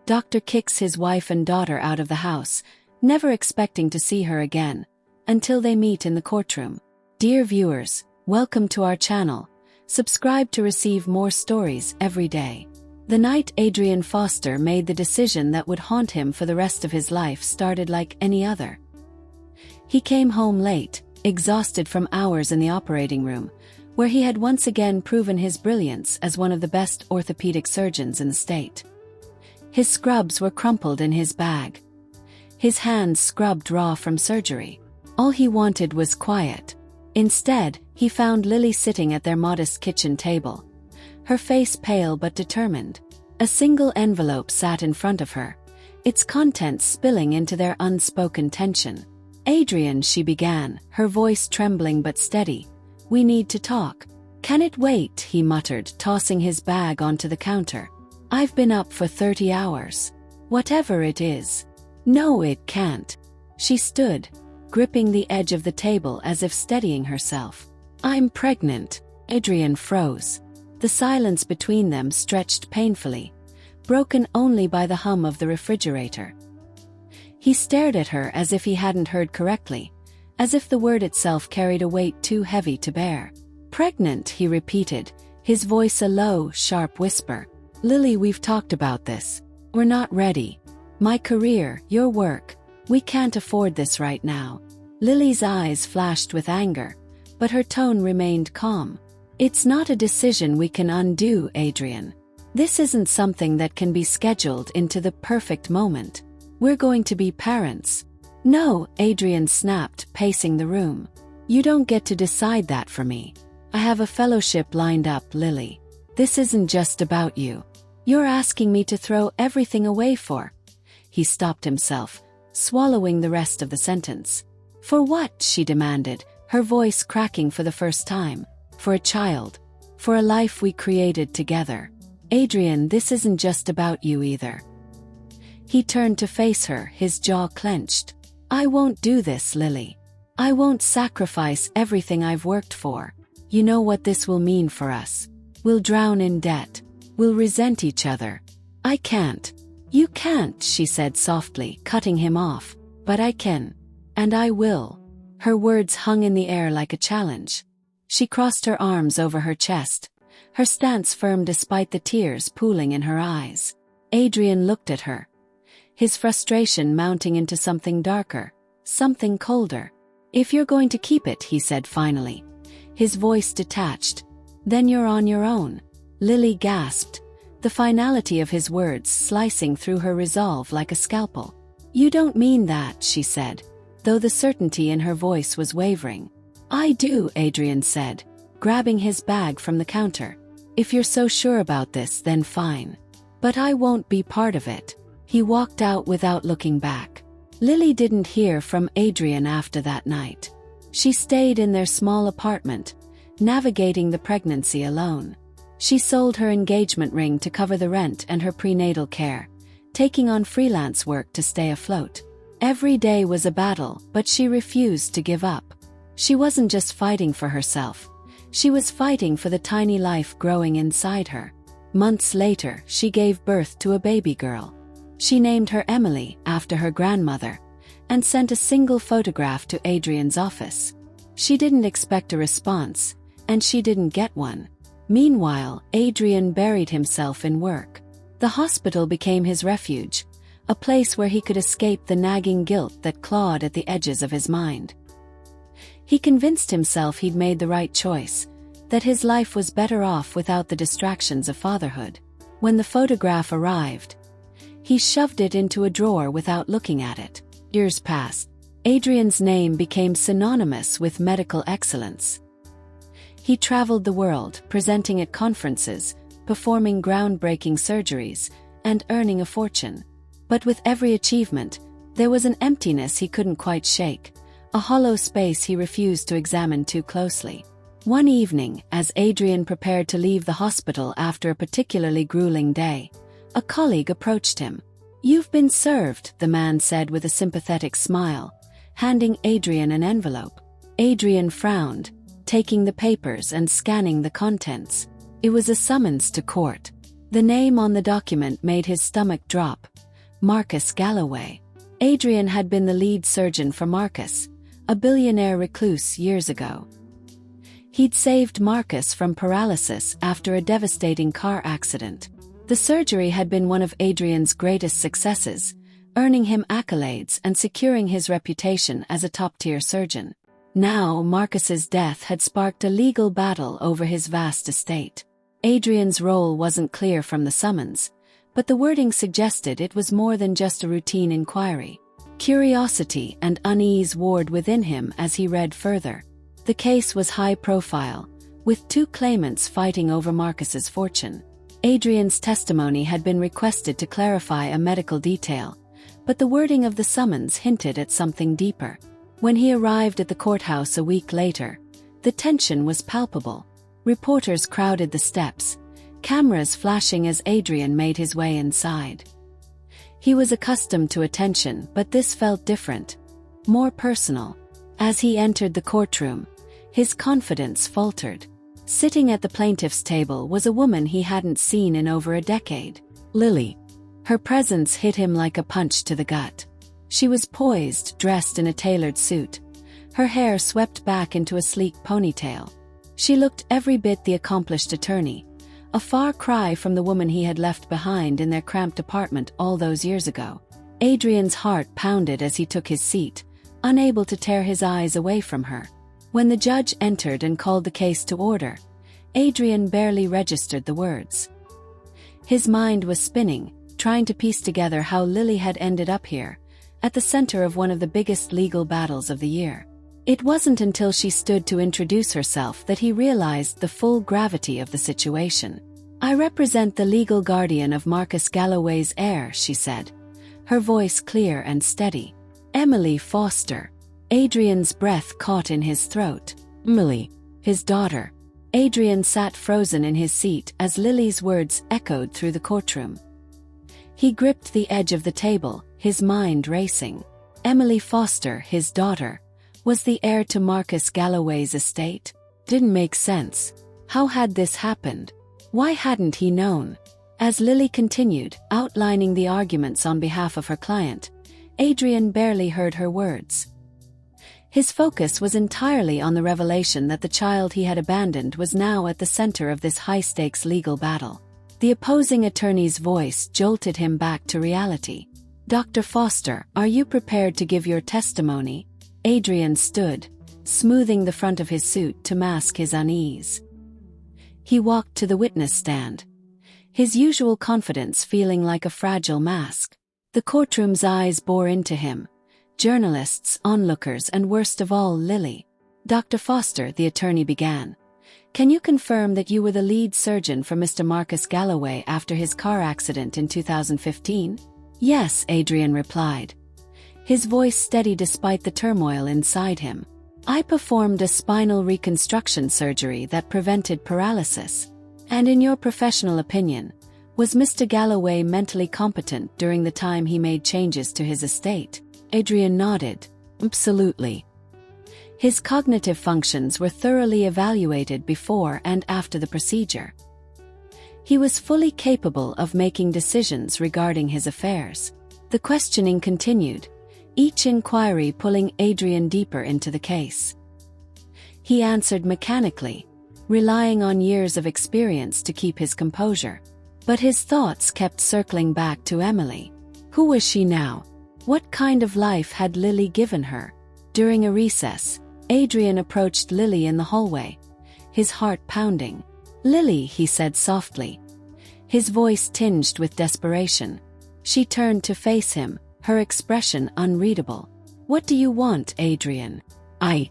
Doctor kicks his wife and daughter out of the house, never expecting to see her again, until they meet in the courtroom. Dear viewers, welcome to our channel. Subscribe to receive more stories every day. The night Adrian Foster made the decision that would haunt him for the rest of his life started like any other. He came home late, exhausted from hours in the operating room, where he had once again proven his brilliance as one of the best orthopedic surgeons in the state. His scrubs were crumpled in his bag. His hands scrubbed raw from surgery. All he wanted was quiet. Instead, he found Lily sitting at their modest kitchen table. Her face pale but determined. A single envelope sat in front of her, its contents spilling into their unspoken tension. "Adrian," she began, her voice trembling but steady. "We need to talk." "Can it wait?" he muttered, tossing his bag onto the counter. "I've been up for 30 hours. Whatever it is." "No, it can't." She stood, gripping the edge of the table as if steadying herself. "I'm pregnant." Adrian froze. The silence between them stretched painfully, broken only by the hum of the refrigerator. He stared at her as if he hadn't heard correctly, as if the word itself carried a weight too heavy to bear. "Pregnant," he repeated, his voice a low, sharp whisper. "Lily, we've talked about this. We're not ready. My career, your work. We can't afford this right now." Lily's eyes flashed with anger, but her tone remained calm. "It's not a decision we can undo, Adrian. This isn't something that can be scheduled into the perfect moment. We're going to be parents." "No," Adrian snapped, pacing the room. "You don't get to decide that for me. I have a fellowship lined up, Lily. This isn't just about you. You're asking me to throw everything away for—" He stopped himself, swallowing the rest of the sentence. "For what?" she demanded, her voice cracking for the first time. "For a child. For a life we created together. Adrian, this isn't just about you either." He turned to face her, his jaw clenched. "I won't do this, Lily. I won't sacrifice everything I've worked for. You know what this will mean for us. We'll drown in debt. We'll resent each other. I can't." "You can't," she said softly, cutting him off. "But I can. And I will." Her words hung in the air like a challenge. She crossed her arms over her chest, her stance firm despite the tears pooling in her eyes. Adrian looked at her, his frustration mounting into something darker, something colder. "If you're going to keep it," he said finally, his voice detached, "then you're on your own." Lily gasped, the finality of his words slicing through her resolve like a scalpel. "You don't mean that," she said, though the certainty in her voice was wavering. "I do," Adrian said, grabbing his bag from the counter. "If you're so sure about this, then fine. But I won't be part of it." He walked out without looking back. Lily didn't hear from Adrian after that night. She stayed in their small apartment, navigating the pregnancy alone. She sold her engagement ring to cover the rent and her prenatal care, taking on freelance work to stay afloat. Every day was a battle, but she refused to give up. She wasn't just fighting for herself. She was fighting for the tiny life growing inside her. Months later, she gave birth to a baby girl. She named her Emily, after her grandmother, and sent a single photograph to Adrian's office. She didn't expect a response, and she didn't get one. Meanwhile, Adrian buried himself in work. The hospital became his refuge, a place where he could escape the nagging guilt that clawed at the edges of his mind. He convinced himself he'd made the right choice, that his life was better off without the distractions of fatherhood. When the photograph arrived, he shoved it into a drawer without looking at it. Years passed. Adrian's name became synonymous with medical excellence. He traveled the world, presenting at conferences, performing groundbreaking surgeries, and earning a fortune. But with every achievement, there was an emptiness he couldn't quite shake, a hollow space he refused to examine too closely. One evening, as Adrian prepared to leave the hospital after a particularly grueling day, a colleague approached him. "You've been served," the man said with a sympathetic smile, handing Adrian an envelope. Adrian frowned, taking the papers and scanning the contents. It was a summons to court. The name on the document made his stomach drop, Marcus Galloway. Adrian had been the lead surgeon for Marcus, a billionaire recluse years ago. He'd saved Marcus from paralysis after a devastating car accident. The surgery had been one of Adrian's greatest successes, earning him accolades and securing his reputation as a top-tier surgeon. Now, Marcus's death had sparked a legal battle over his vast estate. Adrian's role wasn't clear from the summons, but the wording suggested it was more than just a routine inquiry. Curiosity and unease warred within him as he read further. The case was high-profile, with two claimants fighting over Marcus's fortune. Adrian's testimony had been requested to clarify a medical detail, but the wording of the summons hinted at something deeper. When he arrived at the courthouse a week later, the tension was palpable. Reporters crowded the steps, cameras flashing as Adrian made his way inside. He was accustomed to attention, but this felt different, more personal. As he entered the courtroom, his confidence faltered. Sitting at the plaintiff's table was a woman he hadn't seen in over a decade, Lily. Her presence hit him like a punch to the gut. She was poised, dressed in a tailored suit, her hair swept back into a sleek ponytail. She looked every bit the accomplished attorney, a far cry from the woman he had left behind in their cramped apartment all those years ago. Adrian's heart pounded as he took his seat, unable to tear his eyes away from her. When the judge entered and called the case to order, Adrian barely registered the words. His mind was spinning, trying to piece together how Lily had ended up here, at the center of one of the biggest legal battles of the year. It wasn't until she stood to introduce herself that he realized the full gravity of the situation. "I represent the legal guardian of Marcus Galloway's heir," she said, her voice clear and steady. "Emily Foster." Adrian's breath caught in his throat. Emily, his daughter. Adrian sat frozen in his seat as Lily's words echoed through the courtroom. He gripped the edge of the table, his mind racing. Emily Foster, his daughter, was the heir to Marcus Galloway's estate? Didn't make sense. How had this happened? Why hadn't he known? As Lily continued, outlining the arguments on behalf of her client, Adrian barely heard her words. His focus was entirely on the revelation that the child he had abandoned was now at the center of this high-stakes legal battle. The opposing attorney's voice jolted him back to reality. "Dr. Foster, are you prepared to give your testimony?" Adrian stood, smoothing the front of his suit to mask his unease. He walked to the witness stand, his usual confidence feeling like a fragile mask. The courtroom's eyes bore into him, journalists, onlookers, and worst of all, Lily. "Dr. Foster," the attorney began, "can you confirm that you were the lead surgeon for Mr. Marcus Galloway after his car accident in 2015? "Yes," Adrian replied, his voice steady despite the turmoil inside him. "I performed a spinal reconstruction surgery that prevented paralysis. And in your professional opinion, was Mr. Galloway mentally competent during the time he made changes to his estate?" Adrian nodded. "Absolutely. His cognitive functions were thoroughly evaluated before and after the procedure. He was fully capable of making decisions regarding his affairs." The questioning continued, each inquiry pulling Adrian deeper into the case. He answered mechanically, relying on years of experience to keep his composure. But his thoughts kept circling back to Emily. Who was she now? What kind of life had Lily given her? During a recess, Adrian approached Lily in the hallway, his heart pounding. "Lily," he said softly, his voice tinged with desperation. She turned to face him, her expression unreadable. "What do you want, Adrian?" I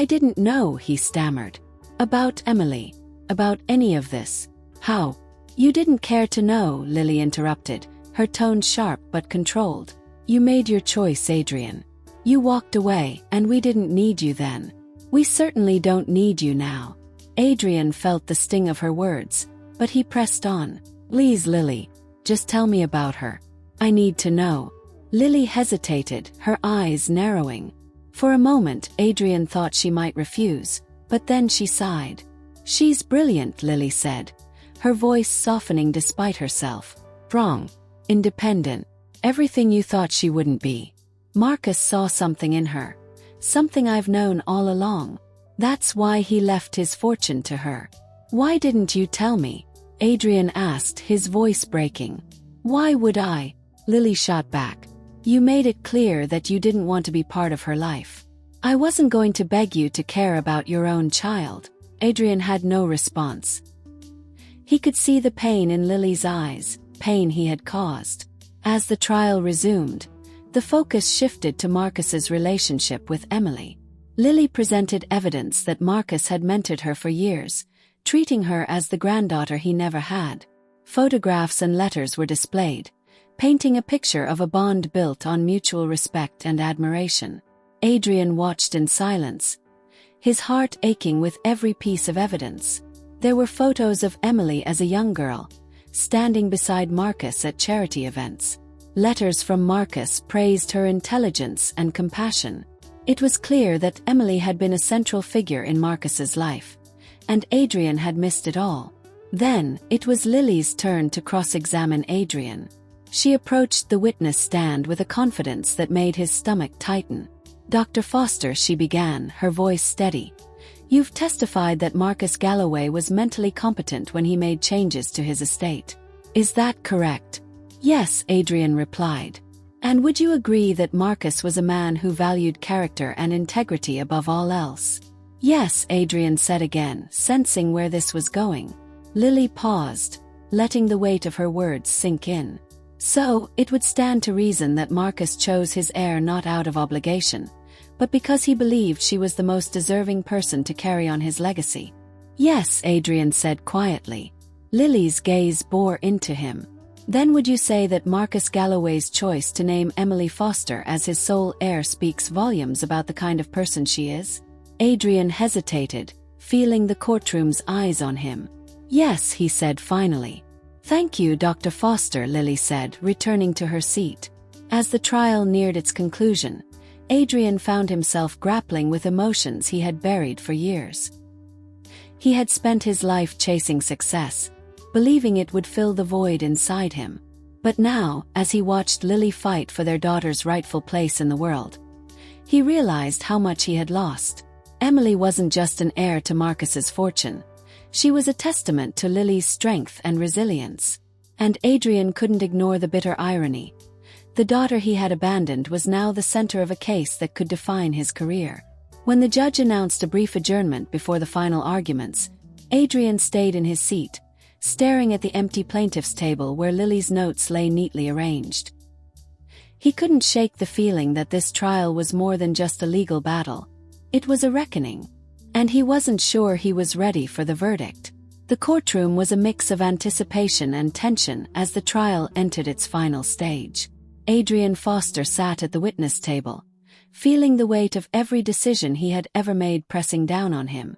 didn't know," he stammered. "About Emily. About any of this. How?" "You didn't care to know," Lily interrupted, her tone sharp but controlled. "You made your choice, Adrian. You walked away, and we didn't need you then. We certainly don't need you now." Adrian felt the sting of her words, but he pressed on. "Please, Lily, just tell me about her. I need to know." Lily hesitated, her eyes narrowing. For a moment, Adrian thought she might refuse, but then she sighed. "She's brilliant," Lily said, her voice softening despite herself. "Strong, independent, Everything you thought she wouldn't be. Marcus saw something in her. Something I've known all along. That's why he left his fortune to her. Why didn't you tell me? Adrian asked, his voice breaking. Why would I? Lily shot back. You made it clear that you didn't want to be part of her life. I wasn't going to beg you to care about your own child. Adrian had no response. He could see the pain in Lily's eyes, pain he had caused. As the trial resumed, the focus shifted to Marcus's relationship with Emily. Lily presented evidence that Marcus had mentored her for years, treating her as the granddaughter he never had. Photographs and letters were displayed, painting a picture of a bond built on mutual respect and admiration. Adrian watched in silence, his heart aching with every piece of evidence. There were photos of Emily as a young girl, standing beside Marcus at charity events. Letters from Marcus praised her intelligence and compassion. It was clear that Emily had been a central figure in Marcus's life, and Adrian had missed it all. Then, it was Lily's turn to cross-examine Adrian. She approached the witness stand with a confidence that made his stomach tighten. Dr. Foster, she began, her voice steady. You've testified that Marcus Galloway was mentally competent when he made changes to his estate. Is that correct? Yes, Adrian replied. And would you agree that Marcus was a man who valued character and integrity above all else? Yes, Adrian said again, sensing where this was going. Lily paused, letting the weight of her words sink in. So, it would stand to reason that Marcus chose his heir not out of obligation, but because he believed she was the most deserving person to carry on his legacy. Yes, Adrian said quietly. Lily's gaze bore into him. Then would you say that Marcus Galloway's choice to name Emily Foster as his sole heir speaks volumes about the kind of person she is? Adrian hesitated, feeling the courtroom's eyes on him. Yes, he said finally. Thank you, Dr. Foster, Lily said, returning to her seat. As the trial neared its conclusion, Adrian found himself grappling with emotions he had buried for years. He had spent his life chasing success, believing it would fill the void inside him. But now, as he watched Lily fight for their daughter's rightful place in the world, he realized how much he had lost. Emily wasn't just an heir to Marcus's fortune. She was a testament to Lily's strength and resilience. And Adrian couldn't ignore the bitter irony. The daughter he had abandoned was now the center of a case that could define his career. When the judge announced a brief adjournment before the final arguments, Adrian stayed in his seat, staring at the empty plaintiff's table where Lily's notes lay neatly arranged. He couldn't shake the feeling that this trial was more than just a legal battle. It was a reckoning. And he wasn't sure he was ready for the verdict. The courtroom was a mix of anticipation and tension as the trial entered its final stage. Adrian Foster sat at the witness table, feeling the weight of every decision he had ever made pressing down on him.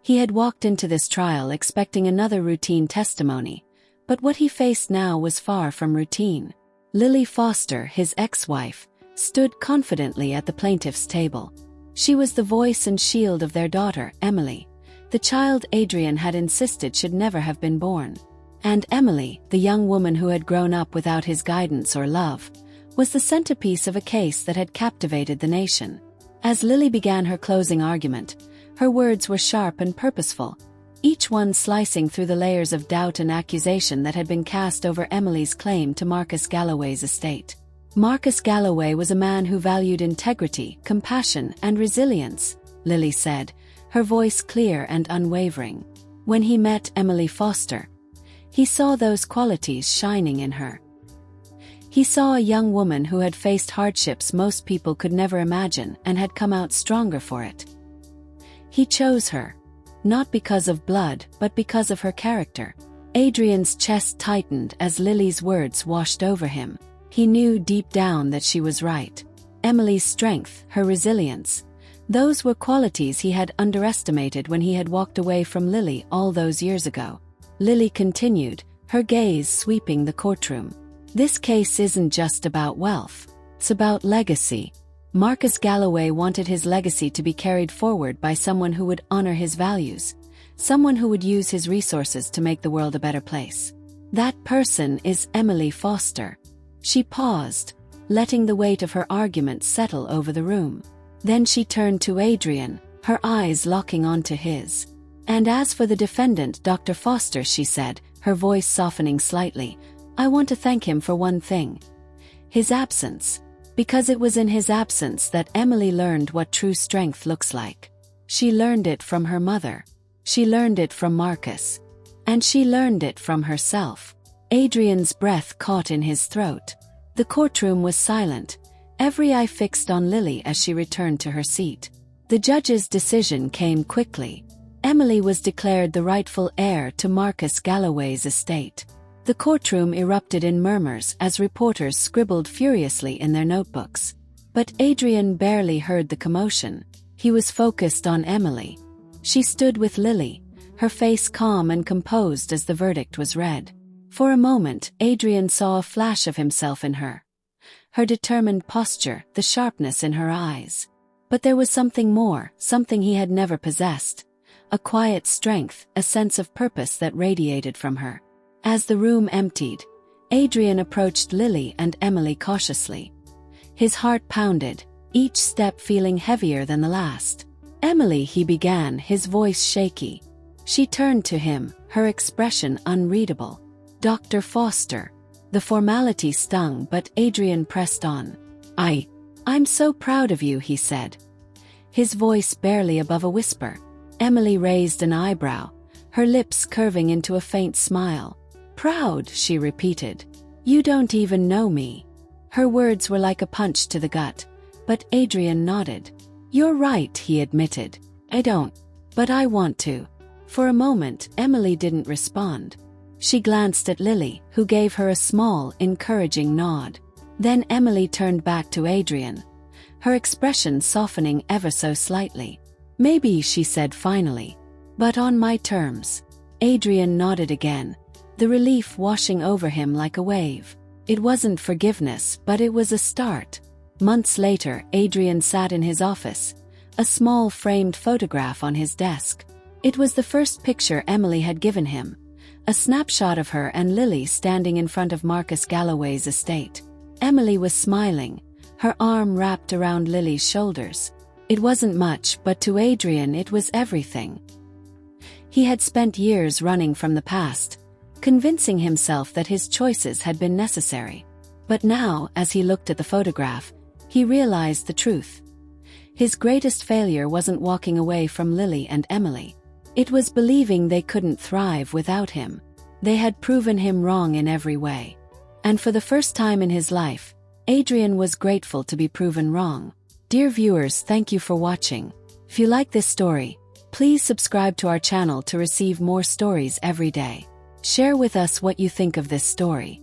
He had walked into this trial expecting another routine testimony, but what he faced now was far from routine. Lily Foster, his ex-wife, stood confidently at the plaintiff's table. She was the voice and shield of their daughter, Emily, the child Adrian had insisted should never have been born. And Emily, the young woman who had grown up without his guidance or love, was the centerpiece of a case that had captivated the nation. As Lily began her closing argument, her words were sharp and purposeful, each one slicing through the layers of doubt and accusation that had been cast over Emily's claim to Marcus Galloway's estate. Marcus Galloway was a man who valued integrity, compassion, and resilience, Lily said, her voice clear and unwavering. When he met Emily Foster, he saw those qualities shining in her. He saw a young woman who had faced hardships most people could never imagine and had come out stronger for it. He chose her, not because of blood, but because of her character. Adrian's chest tightened as Lily's words washed over him. He knew deep down that she was right. Emily's strength, her resilience, those were qualities he had underestimated when he had walked away from Lily all those years ago. Lily continued, her gaze sweeping the courtroom. This case isn't just about wealth. It's about legacy. Marcus Galloway wanted his legacy to be carried forward by someone who would honor his values, someone who would use his resources to make the world a better place. That person is Emily Foster. She paused, letting the weight of her argument settle over the room. Then she turned to Adrian, her eyes locking onto his. "And as for the defendant, Dr. Foster," she said, her voice softening slightly, "I want to thank him for one thing. His absence. Because it was in his absence that Emily learned what true strength looks like. She learned it from her mother. She learned it from Marcus. And she learned it from herself." Adrian's breath caught in his throat. The courtroom was silent, every eye fixed on Lily as she returned to her seat. The judge's decision came quickly. Emily was declared the rightful heir to Marcus Galloway's estate. The courtroom erupted in murmurs as reporters scribbled furiously in their notebooks. But Adrian barely heard the commotion. He was focused on Emily. She stood with Lily, her face calm and composed as the verdict was read. For a moment, Adrian saw a flash of himself in her. Her determined posture, the sharpness in her eyes. But there was something more, something he had never possessed. A quiet strength, a sense of purpose that radiated from her. As the room emptied, Adrian approached Lily and Emily cautiously. His heart pounded, each step feeling heavier than the last. "Emily," he began, his voice shaky. She turned to him, her expression unreadable. "Dr. Foster." The formality stung, but Adrian pressed on. I'm so proud of you," he said. His voice barely above a whisper. Emily raised an eyebrow, her lips curving into a faint smile. "Proud," she repeated. "You don't even know me." Her words were like a punch to the gut, but Adrian nodded. "You're right," he admitted. "I don't. But I want to." For a moment, Emily didn't respond. She glanced at Lily, who gave her a small, encouraging nod. Then Emily turned back to Adrian, her expression softening ever so slightly. "Maybe," she said finally. "But on my terms." Adrian nodded again, the relief washing over him like a wave. It wasn't forgiveness, but it was a start. Months later, Adrian sat in his office, a small framed photograph on his desk. It was the first picture Emily had given him, a snapshot of her and Lily standing in front of Marcus Galloway's estate. Emily was smiling, her arm wrapped around Lily's shoulders. It wasn't much, but to Adrian it was everything. He had spent years running from the past, convincing himself that his choices had been necessary. But now, as he looked at the photograph, he realized the truth. His greatest failure wasn't walking away from Lily and Emily. It was believing they couldn't thrive without him. They had proven him wrong in every way. And for the first time in his life, Adrian was grateful to be proven wrong. Dear viewers, thank you for watching. If you like this story, please subscribe to our channel to receive more stories every day. Share with us what you think of this story.